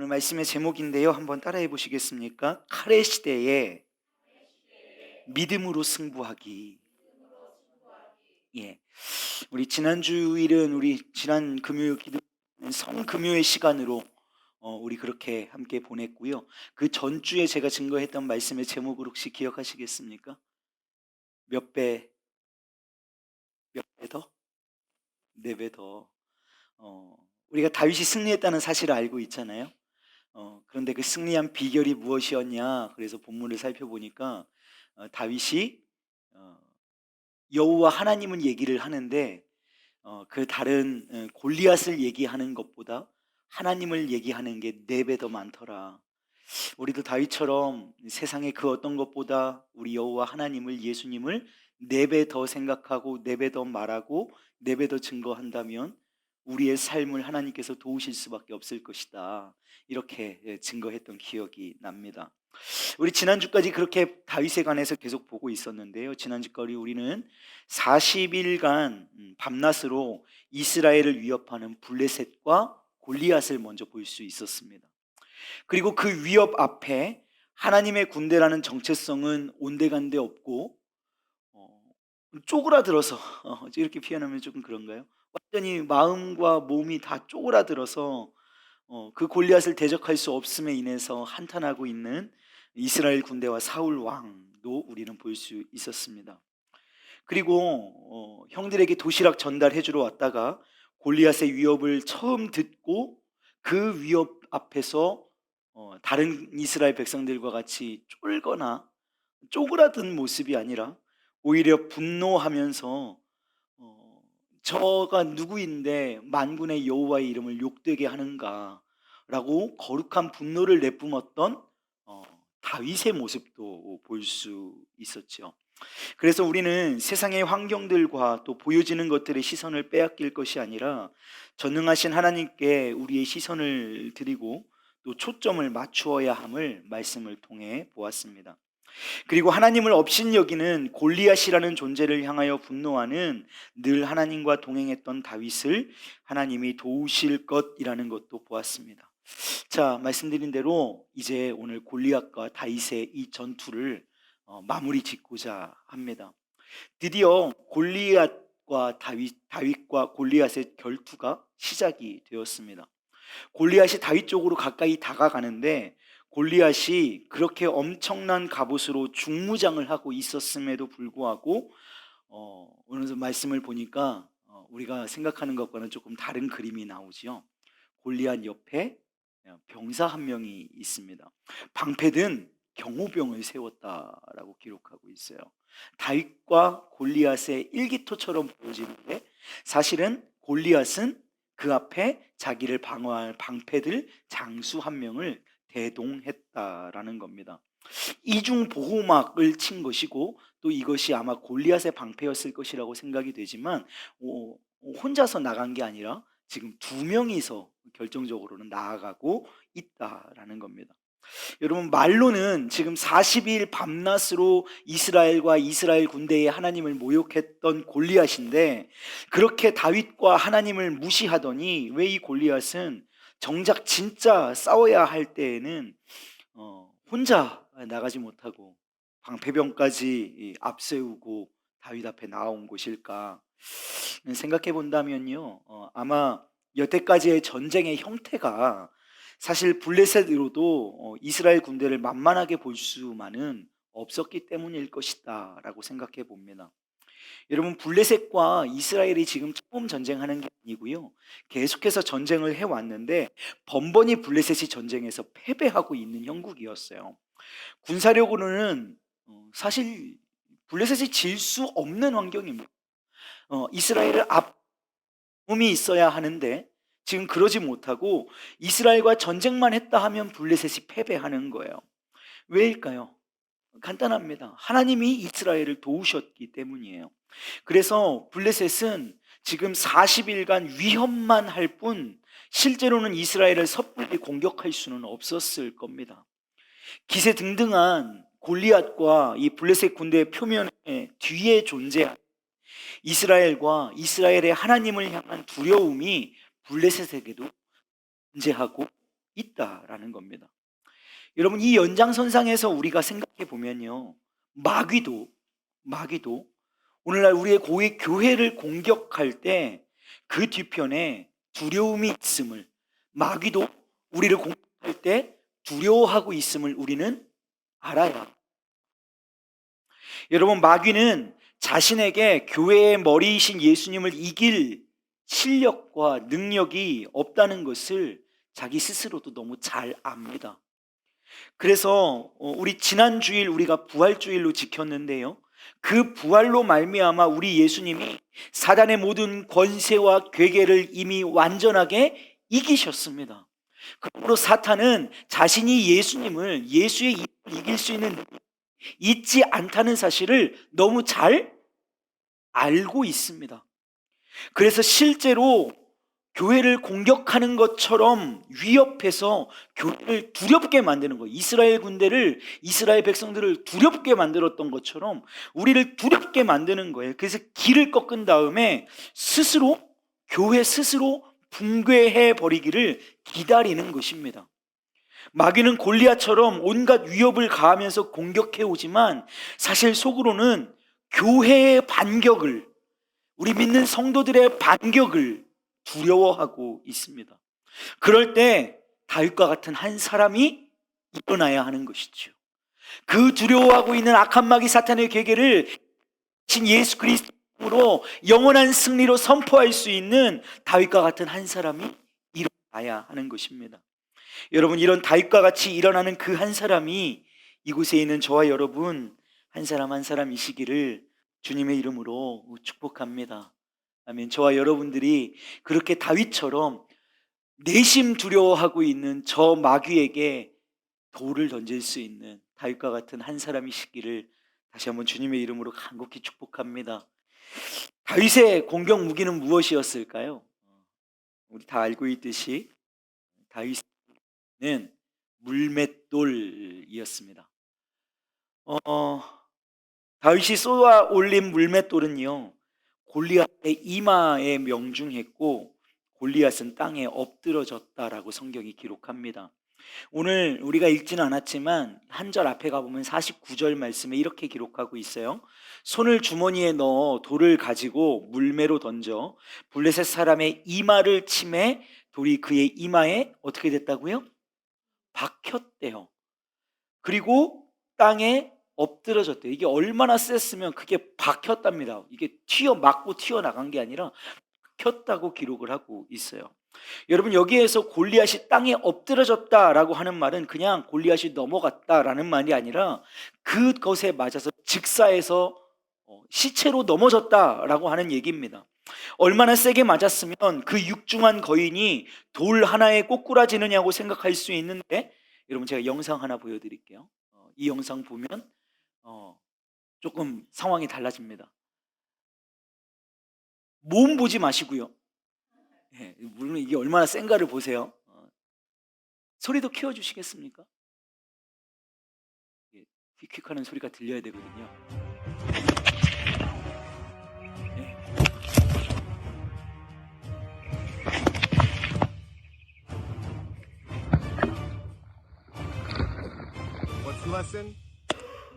오늘 말씀의 제목인데요. 한번 따라해 보시겠습니까? 칼의 시대에 믿음으로 승부하기. 예. 우리 지난 주일은 우리 지난 금요일 기도 성금요의 시간으로 우리 그렇게 함께 보냈고요. 그 전주에 제가 증거했던 말씀의 제목을 혹시 기억하시겠습니까? 몇 배, 몇 배 더? 네 배 더. 우리가 다윗이 승리했다는 사실을 알고 있잖아요. 그런데 그 승리한 비결이 무엇이었냐? 그래서 본문을 살펴보니까 다윗이 어, 여호와 하나님은 얘기를 하는데 그 다른 골리앗을 얘기하는 것보다 하나님을 얘기하는 게 네 배 더 많더라. 우리도 다윗처럼 세상의 그 어떤 것보다 우리 여호와 하나님을, 예수님을 네 배 더 생각하고 네 배 더 말하고 네 배 더 증거한다면 우리의 삶을 하나님께서 도우실 수밖에 없을 것이다. 이렇게 증거했던 기억이 납니다. 우리 지난주까지 그렇게 다윗에 관해서 계속 보고 있었는데요. 지난주까지 우리는 40일간 밤낮으로 이스라엘을 위협하는 블레셋과 골리앗을 먼저 볼 수 있었습니다. 그리고 그 위협 앞에 하나님의 군대라는 정체성은 온데간데 없고 쪼그라들어서 이렇게 표현하면 조금 그런가요? 완전히 마음과 몸이 다 쪼그라들어서 그 골리앗을 대적할 수 없음에 인해서 한탄하고 있는 이스라엘 군대와 사울 왕도 우리는 볼 수 있었습니다. 그리고 형들에게 도시락 전달해 주러 왔다가 골리앗의 위협을 처음 듣고 그 위협 앞에서 다른 이스라엘 백성들과 같이 쫄거나 쪼그라든 모습이 아니라 오히려 분노하면서 저가 누구인데 만군의 여호와의 이름을 욕되게 하는가라고 거룩한 분노를 내뿜었던 다윗의 모습도 볼 수 있었죠. 그래서 우리는 세상의 환경들과 또 보여지는 것들의 시선을 빼앗길 것이 아니라 전능하신 하나님께 우리의 시선을 드리고 또 초점을 맞추어야 함을 말씀을 통해 보았습니다. 그리고 하나님을 업신여기는 골리앗이라는 존재를 향하여 분노하는 늘 하나님과 동행했던 다윗을 하나님이 도우실 것이라는 것도 보았습니다. 자, 말씀드린 대로 이제 오늘 골리앗과 다윗의 이 전투를 마무리 짓고자 합니다. 드디어 골리앗과 다윗과 골리앗의 결투가 시작이 되었습니다. 골리앗이 다윗 쪽으로 가까이 다가가는데 골리앗이 그렇게 엄청난 갑옷으로 중무장을 하고 있었음에도 불구하고 오늘 말씀을 보니까 우리가 생각하는 것과는 조금 다른 그림이 나오지요. 골리앗 옆에 병사 한 명이 있습니다. 방패든 경호병을 세웠다라고 기록하고 있어요. 다윗과 골리앗의 일기토처럼 보여지는데 사실은 골리앗은 그 앞에 자기를 방어할 방패들 장수 한 명을 대동했다라는 겁니다. 이중 보호막을 친 것이고 또 이것이 아마 골리앗의 방패였을 것이라고 생각이 되지만 혼자서 나간 게 아니라 지금 두 명이서 결정적으로는 나아가고 있다라는 겁니다. 여러분, 말로는 지금 40일 밤낮으로 이스라엘과 이스라엘 군대에 하나님을 모욕했던 골리앗인데 그렇게 다윗과 하나님을 무시하더니 왜 이 골리앗은 정작 진짜 싸워야 할 때에는 혼자 나가지 못하고 방패병까지 앞세우고 다윗 앞에 나온 것일까 생각해 본다면요, 아마 여태까지의 전쟁의 형태가 사실 블레셋으로도 이스라엘 군대를 만만하게 볼 수만은 없었기 때문일 것이다 라고 생각해 봅니다. 여러분, 블레셋과 이스라엘이 지금 처음 전쟁하는 게 아니고요, 계속해서 전쟁을 해왔는데 번번이 블레셋이 전쟁에서 패배하고 있는 형국이었어요. 군사력으로는 사실 블레셋이 질 수 없는 환경입니다. 이스라엘을 앞음이 있어야 하는데 지금 그러지 못하고 이스라엘과 전쟁만 했다 하면 블레셋이 패배하는 거예요. 왜일까요? 간단합니다. 하나님이 이스라엘을 도우셨기 때문이에요. 그래서 블레셋은 지금 40일간 위협만 할 뿐 실제로는 이스라엘을 섣불리 공격할 수는 없었을 겁니다. 기세등등한 골리앗과 이 블레셋 군대의 표면에 뒤에 존재한 이스라엘과 이스라엘의 하나님을 향한 두려움이 블레셋에게도 존재하고 있다라는 겁니다. 여러분, 이 연장선상에서 우리가 생각해 보면요, 마귀도 오늘날 우리의 교회를 공격할 때 그 뒤편에 두려움이 있음을, 마귀도 우리를 공격할 때 두려워하고 있음을 우리는 알아야. 여러분, 마귀는 자신에게 교회의 머리이신 예수님을 이길 실력과 능력이 없다는 것을 자기 스스로도 너무 잘 압니다. 그래서 우리 지난 주일 우리가 부활주일로 지켰는데요, 그 부활로 말미암아 우리 예수님이 사단의 모든 권세와 괴계를 이미 완전하게 이기셨습니다. 그러므로 사탄은 자신이 예수님을, 예수의 이름을 이길 수 있는 능력이 있지 않다는 사실을 너무 잘 알고 있습니다. 그래서 실제로 교회를 공격하는 것처럼 위협해서 교회를 두렵게 만드는 거예요. 이스라엘 군대를, 이스라엘 백성들을 두렵게 만들었던 것처럼 우리를 두렵게 만드는 거예요. 그래서 길을 꺾은 다음에 스스로, 교회 스스로 붕괴해 버리기를 기다리는 것입니다. 마귀는 골리앗처럼 온갖 위협을 가하면서 공격해 오지만 사실 속으로는 교회의 반격을, 우리 믿는 성도들의 반격을 두려워하고 있습니다. 그럴 때 다윗과 같은 한 사람이 일어나야 하는 것이죠. 그 두려워하고 있는 악한 마귀 사탄의 괴계를 신 예수 그리스도로 영원한 승리로 선포할 수 있는 다윗과 같은 한 사람이 일어나야 하는 것입니다. 여러분, 이런 다윗과 같이 일어나는 그 한 사람이 이곳에 있는 저와 여러분 한 사람 한 사람이시기를 주님의 이름으로 축복합니다. 아멘. 저와 여러분들이 그렇게 다윗처럼 내심 두려워하고 있는 저 마귀에게 돌을 던질 수 있는 다윗과 같은 한 사람이시기를 다시 한번 주님의 이름으로 간곡히 축복합니다. 다윗의 공격 무기는 무엇이었을까요? 우리 다 알고 있듯이 다윗은 물맷돌이었습니다. 다윗이 쏘아 올린 물맷돌은요, 골리앗의 이마에 명중했고 골리앗은 땅에 엎드러졌다라고 성경이 기록합니다. 오늘 우리가 읽지는 않았지만 한 절 앞에 가보면 49절 말씀에 이렇게 기록하고 있어요. 손을 주머니에 넣어 돌을 가지고 물매로 던져 블레셋 사람의 이마를 치매 돌이 그의 이마에 어떻게 됐다고요? 박혔대요. 그리고 땅에 엎드러졌대요. 이게 얼마나 셌으면 그게 박혔답니다. 이게 맞고 튀어나간 게 아니라 박혔다고 기록을 하고 있어요. 여러분, 여기에서 골리앗이 땅에 엎드러졌다라고 하는 말은 그냥 골리앗이 넘어갔다라는 말이 아니라 그것에 맞아서 즉사해서 시체로 넘어졌다라고 하는 얘기입니다. 얼마나 세게 맞았으면 그 육중한 거인이 돌 하나에 꼬꾸라지느냐고 생각할 수 있는데, 여러분 제가 영상 하나 보여드릴게요. 이 영상 보면 조금 상황이 달라집니다. 몸 보지 마시고요. 물론 이게 얼마나 센가를 보세요. 소리도 키워주시겠습니까? 휙휙하는 소리가 들려야 되거든요. What's the lesson?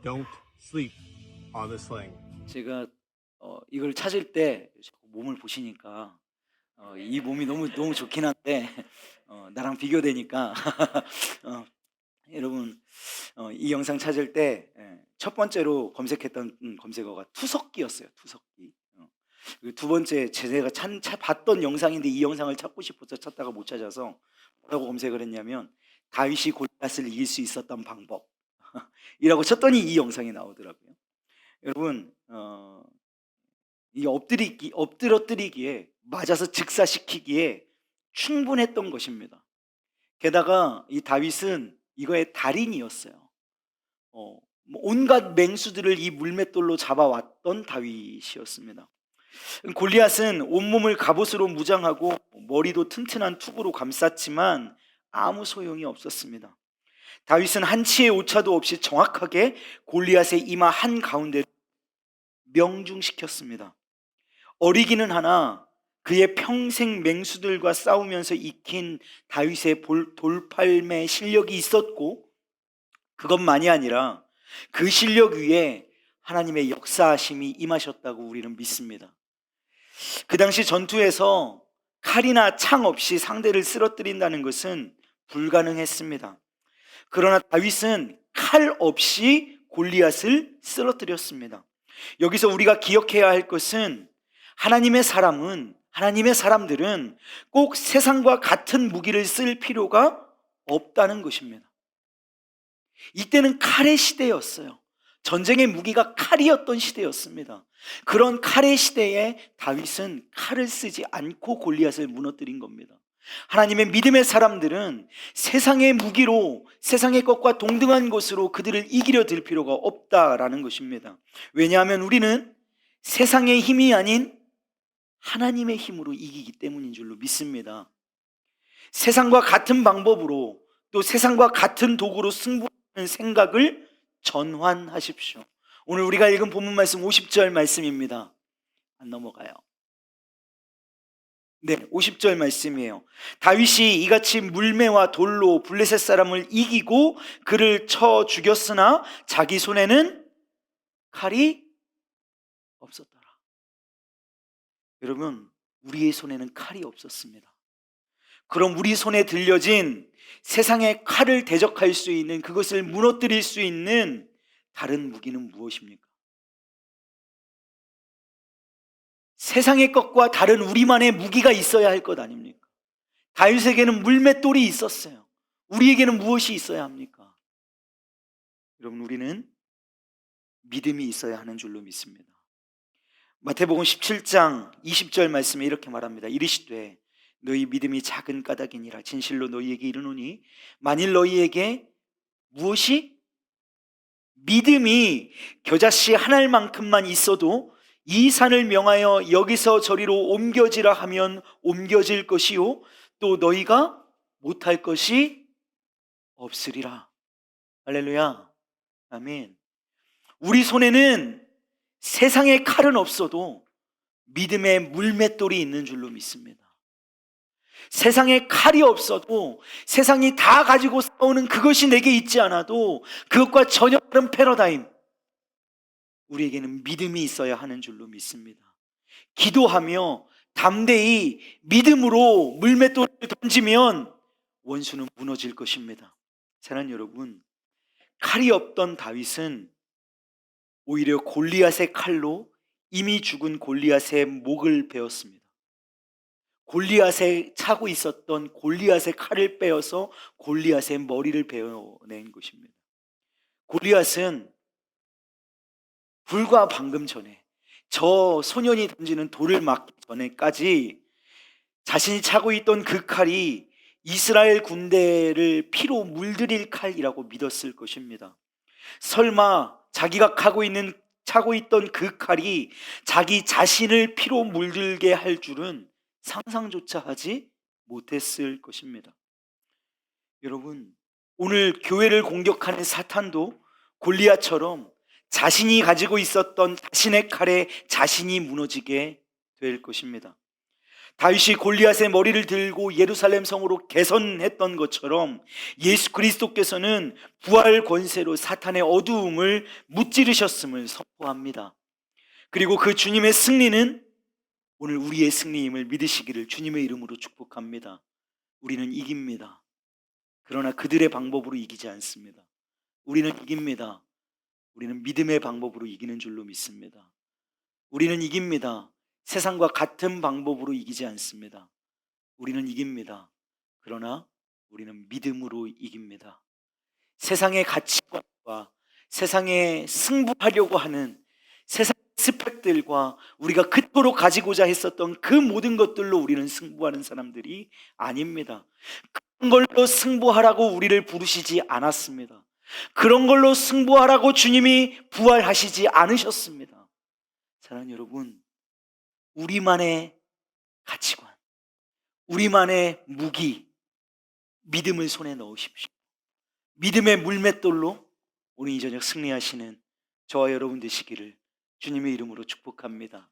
Don't sleep on the sling. 제가 이걸 찾을 때 자꾸 몸을 보시니까 이 몸이 너무 좋긴 한데 나랑 비교되니까 여러분, 이 영상 찾을 때 첫 번째로 검색했던 검색어가 투석기였어요. 투석기. 두 번째 제가 봤던 영상인데 이 영상을 찾고 싶어서 찾다가 못 찾아서 뭐라고 검색을 했냐면 다윗이 골리앗을 이길 수 있었던 방법 이라고 쳤더니 이 영상이 나오더라고요. 여러분, 이 엎드러뜨리기에 맞아서 즉사시키기에 충분했던 것입니다. 게다가 이 다윗은 이거의 달인이었어요. 온갖 맹수들을 이 물맷돌로 잡아왔던 다윗이었습니다. 골리앗은 온몸을 갑옷으로 무장하고 머리도 튼튼한 툭으로 감쌌지만 아무 소용이 없었습니다. 다윗은 한치의 오차도 없이 정확하게 골리앗의 이마 한가운데를 명중시켰습니다. 어리기는 하나 그의 평생 맹수들과 싸우면서 익힌 다윗의 돌팔매 실력이 있었고, 그것만이 아니라 그 실력 위에 하나님의 역사하심이 임하셨다고 우리는 믿습니다. 그 당시 전투에서 칼이나 창 없이 상대를 쓰러뜨린다는 것은 불가능했습니다. 그러나 다윗은 칼 없이 골리앗을 쓰러뜨렸습니다. 여기서 우리가 기억해야 할 것은 하나님의 사람들은 꼭 세상과 같은 무기를 쓸 필요가 없다는 것입니다. 이때는 칼의 시대였어요. 전쟁의 무기가 칼이었던 시대였습니다. 그런 칼의 시대에 다윗은 칼을 쓰지 않고 골리앗을 무너뜨린 겁니다. 하나님의 믿음의 사람들은 세상의 무기로, 세상의 것과 동등한 것으로 그들을 이기려 들 필요가 없다라는 것입니다. 왜냐하면 우리는 세상의 힘이 아닌 하나님의 힘으로 이기기 때문인 줄로 믿습니다. 세상과 같은 방법으로, 또 세상과 같은 도구로 승부하는 생각을 전환하십시오. 오늘 우리가 읽은 본문 말씀 50절 말씀입니다. 안 넘어가요. 네, 50절 말씀이에요. 다윗이 이같이 물매와 돌로 블레셋 사람을 이기고 그를 쳐 죽였으나 자기 손에는 칼이 없었더라. 여러분, 우리의 손에는 칼이 없었습니다. 그럼 우리 손에 들려진 세상의 칼을 대적할 수 있는, 그것을 무너뜨릴 수 있는 다른 무기는 무엇입니까? 세상의 것과 다른 우리만의 무기가 있어야 할 것 아닙니까? 다윗에게는 물맷돌이 있었어요. 우리에게는 무엇이 있어야 합니까? 여러분, 우리는 믿음이 있어야 하는 줄로 믿습니다. 마태복음 17장 20절 말씀에 이렇게 말합니다. 이르시되 너희 믿음이 작은 까닭이니라. 진실로 너희에게 이르노니 만일 너희에게 무엇이? 믿음이 겨자씨 한 알만큼만 있어도 이 산을 명하여 여기서 저리로 옮겨지라 하면 옮겨질 것이요 또 너희가 못할 것이 없으리라. 할렐루야. 아멘. 우리 손에는 세상의 칼은 없어도 믿음의 물맷돌이 있는 줄로 믿습니다. 세상에 칼이 없어도, 세상이 다 가지고 싸우는 그것이 내게 있지 않아도 그것과 전혀 다른 패러다임, 우리에게는 믿음이 있어야 하는 줄로 믿습니다. 기도하며 담대히 믿음으로 물맷돌을 던지면 원수는 무너질 것입니다. 사랑하는 여러분, 칼이 없던 다윗은 오히려 골리앗의 칼로 이미 죽은 골리앗의 목을 베었습니다. 골리앗에 차고 있었던 골리앗의 칼을 빼어서 골리앗의 머리를 베어낸 것입니다. 골리앗은 불과 방금 전에, 저 소년이 던지는 돌을 맞기 전에까지 자신이 차고 있던 그 칼이 이스라엘 군대를 피로 물들일 칼이라고 믿었을 것입니다. 설마 자기가 차고 있던 그 칼이 자기 자신을 피로 물들게 할 줄은 상상조차 하지 못했을 것입니다. 여러분, 오늘 교회를 공격하는 사탄도 골리앗처럼 자신이 가지고 있었던 자신의 칼에 자신이 무너지게 될 것입니다. 다윗이 골리앗의 머리를 들고 예루살렘 성으로 개선했던 것처럼 예수 그리스도께서는 부활 권세로 사탄의 어두움을 무찌르셨음을 선포합니다. 그리고 그 주님의 승리는 오늘 우리의 승리임을 믿으시기를 주님의 이름으로 축복합니다. 우리는 이깁니다. 그러나 그들의 방법으로 이기지 않습니다. 우리는 이깁니다. 우리는 믿음의 방법으로 이기는 줄로 믿습니다. 우리는 이깁니다. 세상과 같은 방법으로 이기지 않습니다. 우리는 이깁니다. 그러나 우리는 믿음으로 이깁니다. 세상의 가치관과 세상에 승부하려고 하는 세상 스펙들과 우리가 그토록 가지고자 했었던 그 모든 것들로 우리는 승부하는 사람들이 아닙니다. 그런 걸로 승부하라고 우리를 부르시지 않았습니다. 그런 걸로 승부하라고 주님이 부활하시지 않으셨습니다. 사랑하는 여러분, 우리만의 가치관, 우리만의 무기, 믿음을 손에 넣으십시오. 믿음의 물맷돌로 오늘 이 저녁 승리하시는 저와 여러분 되시기를 주님의 이름으로 축복합니다.